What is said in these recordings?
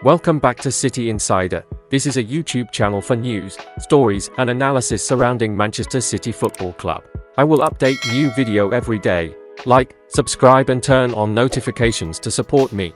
Welcome back to City Insider. This is a YouTube channel for news, stories, and analysis surrounding Manchester City Football Club. I will update new video every day. Like, subscribe and turn on notifications to support me.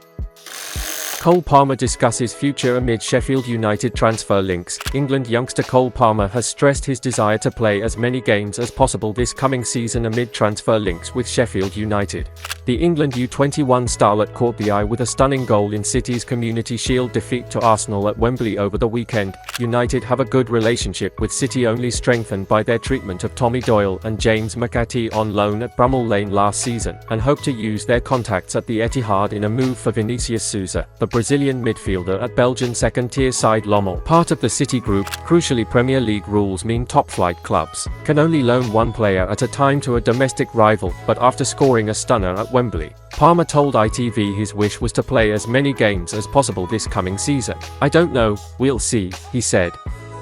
Cole Palmer discusses future amid Sheffield United transfer links. England youngster Cole Palmer has stressed his desire to play as many games as possible this coming season amid transfer links with Sheffield United. The England U21 starlet caught the eye with a stunning goal in City's Community Shield defeat to Arsenal at Wembley over the weekend. United have a good relationship with City, only strengthened by their treatment of Tommy Doyle and James McAtee on loan at Bramall Lane last season, and hope to use their contacts at the Etihad in a move for Vinicius Souza, the Brazilian midfielder at Belgian second-tier side Lommel. Part of the City group. Crucially, Premier League rules mean top-flight clubs can only loan one player at a time to a domestic rival, but after scoring a stunner at Wembley, Palmer told ITV his wish was to play as many games as possible this coming season. "I don't know, we'll see," he said.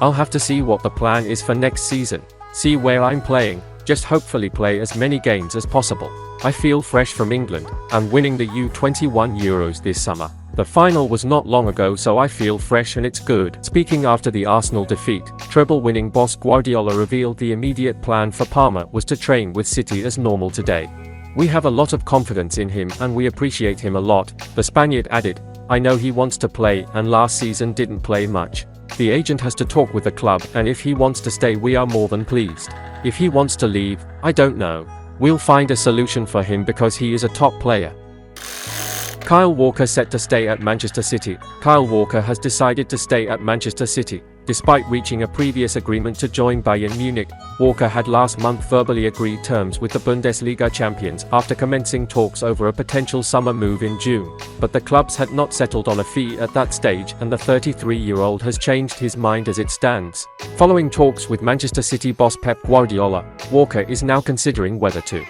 "I'll have to see what the plan is for next season, see where I'm playing, just hopefully play as many games as possible. I feel fresh from England and winning the U21 Euros this summer. The final was not long ago, so I feel fresh and it's good." Speaking after the Arsenal defeat, treble-winning boss Guardiola revealed the immediate plan for Palmer was to train with City as normal today. "We have a lot of confidence in him and we appreciate him a lot," the Spaniard added. "I know he wants to play and last season didn't play much. The agent has to talk with the club, and if he wants to stay we are more than pleased. If he wants to leave, I don't know. We'll find a solution for him because he is a top player." Kyle Walker set to stay at Manchester City. Kyle Walker has decided to stay at Manchester City. Despite reaching a previous agreement to join Bayern Munich, Walker had last month verbally agreed terms with the Bundesliga champions after commencing talks over a potential summer move in June. But the clubs had not settled on a fee at that stage, and the 33-year-old has changed his mind as it stands. Following talks with Manchester City boss Pep Guardiola, Walker is now considering whether to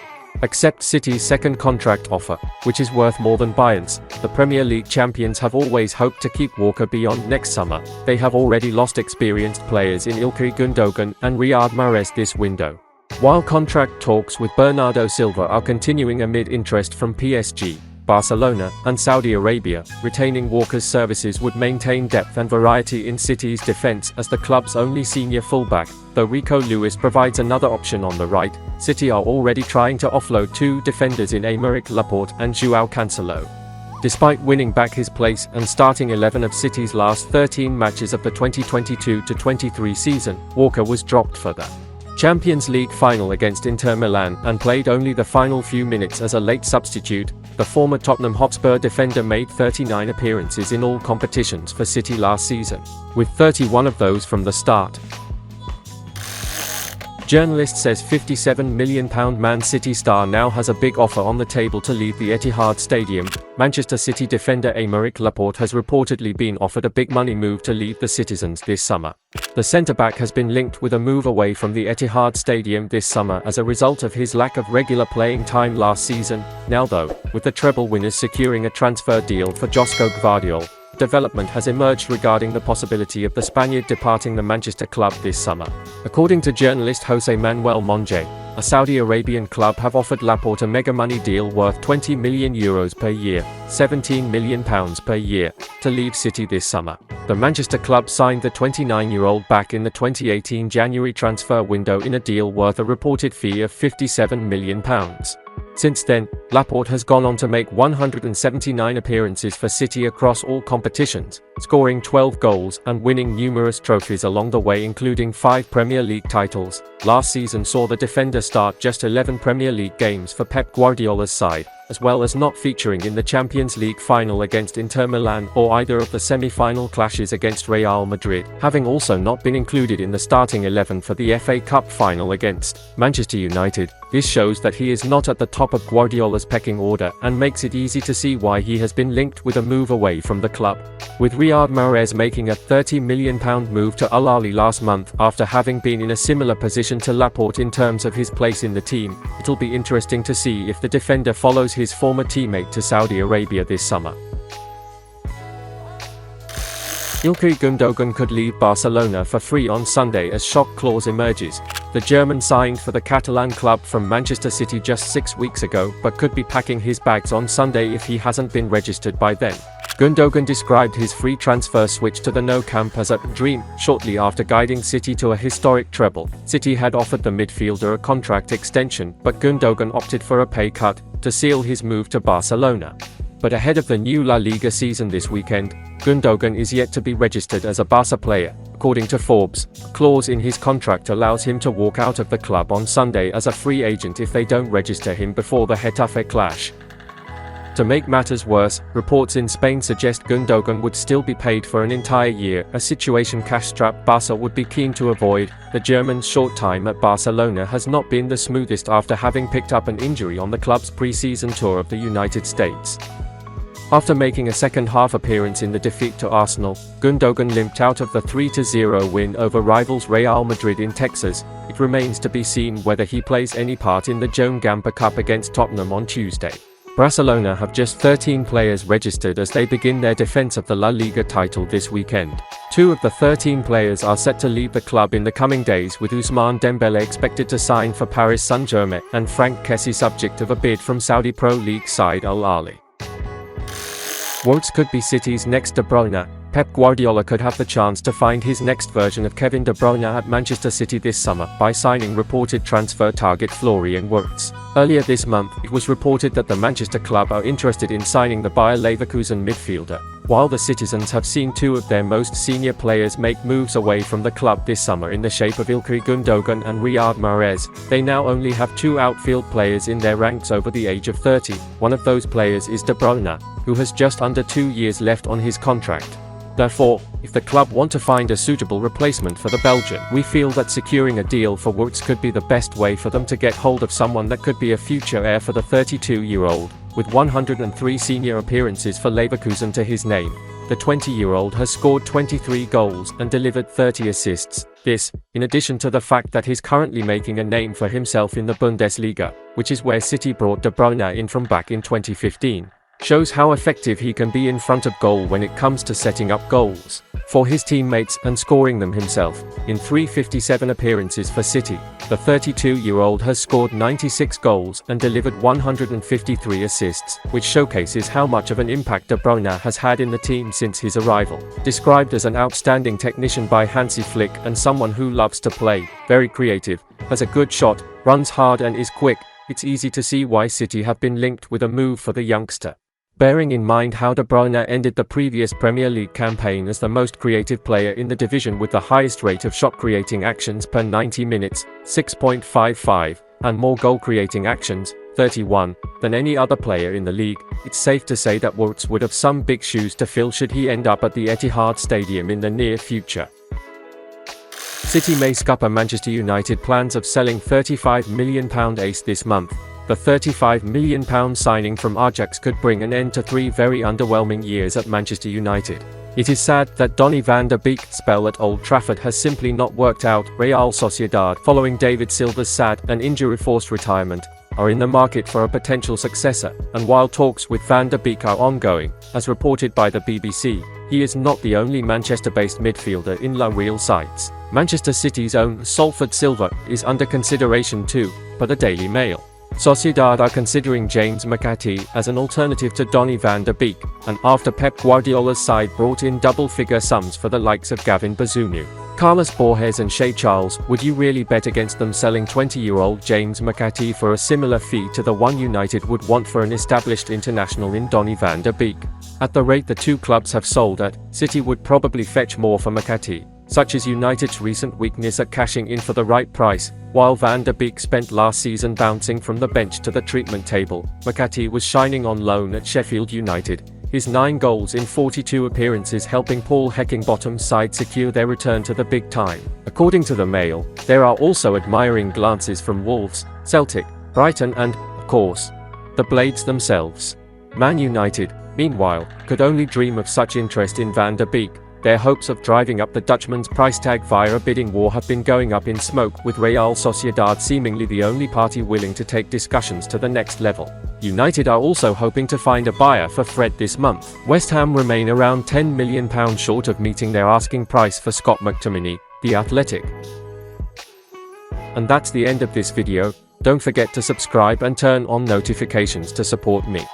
accept City's second contract offer, which is worth more than Bayern's. The Premier League champions have always hoped to keep Walker beyond next summer. They have already lost experienced players in Ilkay Gundogan and Riyad Mahrez this window. While contract talks with Bernardo Silva are continuing amid interest from PSG, Barcelona, and Saudi Arabia, retaining Walker's services would maintain depth and variety in City's defense as the club's only senior fullback. Though Rico Lewis provides another option on the right, City are already trying to offload two defenders in Aymeric Laporte and João Cancelo. Despite winning back his place and starting 11 of City's last 13 matches of the 2022-23 season, Walker was dropped for the Champions League final against Inter Milan and played only the final few minutes as a late substitute. The former Tottenham Hotspur defender made 39 appearances in all competitions for City last season, with 31 of those from the start. Journalist says £57 million Man City star now has a big offer on the table to leave the Etihad Stadium. Manchester City defender Aymeric Laporte has reportedly been offered a big money move to leave the Citizens this summer. The centre-back has been linked with a move away from the Etihad Stadium this summer as a result of his lack of regular playing time last season. Now though, with the treble winners securing a transfer deal for Josko Gvardiol, development has emerged regarding the possibility of the Spaniard departing the Manchester club this summer. According to journalist Jose Manuel Monge, a Saudi Arabian club have offered Laporte a mega money deal worth €20 million per year, £17 million per year, to leave City this summer. The Manchester club signed the 29-year-old back in the 2018 January transfer window in a deal worth a reported fee of £57 million. Since then, Laporte has gone on to make 179 appearances for City across all competitions, scoring 12 goals and winning numerous trophies along the way, including 5 Premier League titles. Last season saw the defender start just 11 Premier League games for Pep Guardiola's side, as well as not featuring in the Champions League final against Inter Milan or either of the semi-final clashes against Real Madrid, having also not been included in the starting 11 for the FA Cup final against Manchester United. This shows that he is not at the top of Guardiola's pecking order and makes it easy to see why he has been linked with a move away from the club. With Riyad Mahrez making a £30 million move to Al Ahly last month after having been in a similar position to Laporte in terms of his place in the team, it'll be interesting to see if the defender follows his former teammate to Saudi Arabia this summer. Ilkay Gundogan could leave Barcelona for free on Sunday as shock clause emerges. The German signed for the Catalan club from Manchester City just 6 weeks ago, but could be packing his bags on Sunday if he hasn't been registered by then. Gundogan described his free transfer switch to the Nou Camp as a dream shortly after guiding City to a historic treble. City had offered the midfielder a contract extension, but Gundogan opted for a pay cut to seal his move to Barcelona. But ahead of the new La Liga season this weekend, Gundogan is yet to be registered as a Barca player. According to Forbes, a clause in his contract allows him to walk out of the club on Sunday as a free agent if they don't register him before the Getafe clash. To make matters worse, reports in Spain suggest Gundogan would still be paid for an entire year, a situation cash-strapped Barca would be keen to avoid. The German's short time at Barcelona has not been the smoothest after having picked up an injury on the club's pre-season tour of the United States. After making a second-half appearance in the defeat to Arsenal, Gundogan limped out of the 3-0 win over rivals Real Madrid in Texas. It remains to be seen whether he plays any part in the Joan Gamper Cup against Tottenham on Tuesday. Barcelona have just 13 players registered as they begin their defense of the La Liga title this weekend. 2 of the 13 players are set to leave the club in the coming days, with Ousmane Dembele expected to sign for Paris Saint-Germain and Franck Kessie subject of a bid from Saudi Pro League side Al Ahly. Wirtz could be City's next De Bruyne. Pep Guardiola could have the chance to find his next version of Kevin De Bruyne at Manchester City this summer by signing reported transfer target Florian Wirtz. Earlier this month, it was reported that the Manchester club are interested in signing the Bayer Leverkusen midfielder. While the citizens have seen 2 of their most senior players make moves away from the club this summer in the shape of Ilkay Gundogan and Riyad Mahrez, they now only have 2 outfield players in their ranks over the age of 30. One of those players is De Bruyne, who has just under 2 years left on his contract. Therefore, if the club want to find a suitable replacement for the Belgian, we feel that securing a deal for Wirtz could be the best way for them to get hold of someone that could be a future heir for the 32-year-old. With 103 senior appearances for Leverkusen to his name, the 20-year-old has scored 23 goals and delivered 30 assists. This, in addition to the fact that he's currently making a name for himself in the Bundesliga, which is where City brought De Bruyne in from back in 2015. Shows how effective he can be in front of goal when it comes to setting up goals for his teammates and scoring them himself. In 357 appearances for City, the 32-year-old has scored 96 goals and delivered 153 assists, which showcases how much of an impact De Bruyne has had in the team since his arrival. Described as an outstanding technician by Hansi Flick and someone who loves to play, very creative, has a good shot, runs hard and is quick, it's easy to see why City have been linked with a move for the youngster. Bearing in mind how De Bruyne ended the previous Premier League campaign as the most creative player in the division with the highest rate of shot-creating actions per 90 minutes, 6.55, and more goal-creating actions, 31, than any other player in the league, it's safe to say that Wirtz would have some big shoes to fill should he end up at the Etihad Stadium in the near future. City may scupper Manchester United plans of selling £35 million ace this month. The £35 million signing from Ajax could bring an end to 3 very underwhelming years at Manchester United. It is sad that Donny van de Beek's spell at Old Trafford has simply not worked out. Real Sociedad, following David Silva's sad and injury-forced retirement, are in the market for a potential successor, and while talks with Van de Beek are ongoing, as reported by the BBC, he is not the only Manchester-based midfielder in La Real sights. Manchester City's own Salford Silva is under consideration too, per the Daily Mail. Sociedad are considering James McAtee as an alternative to Donny van de Beek, and after Pep Guardiola's side brought in double-figure sums for the likes of Gavin Bazunu, Carlos Borges and Shea Charles, would you really bet against them selling 20-year-old James McAtee for a similar fee to the one United would want for an established international in Donny van de Beek? At the rate the 2 clubs have sold at, City would probably fetch more for McAtee. Such is United's recent weakness at cashing in for the right price. While Van de Beek spent last season bouncing from the bench to the treatment table, McAtee was shining on loan at Sheffield United, his 9 goals in 42 appearances helping Paul Heckingbottom's side secure their return to the big time. According to the Mail, there are also admiring glances from Wolves, Celtic, Brighton and, of course, the Blades themselves. Man United, meanwhile, could only dream of such interest in Van de Beek. Their hopes of driving up the Dutchman's price tag via a bidding war have been going up in smoke, with Real Sociedad seemingly the only party willing to take discussions to the next level. United are also hoping to find a buyer for Fred this month. West Ham remain around £10 million short of meeting their asking price for Scott McTominay, The Athletic. And that's the end of this video. Don't forget to subscribe and turn on notifications to support me.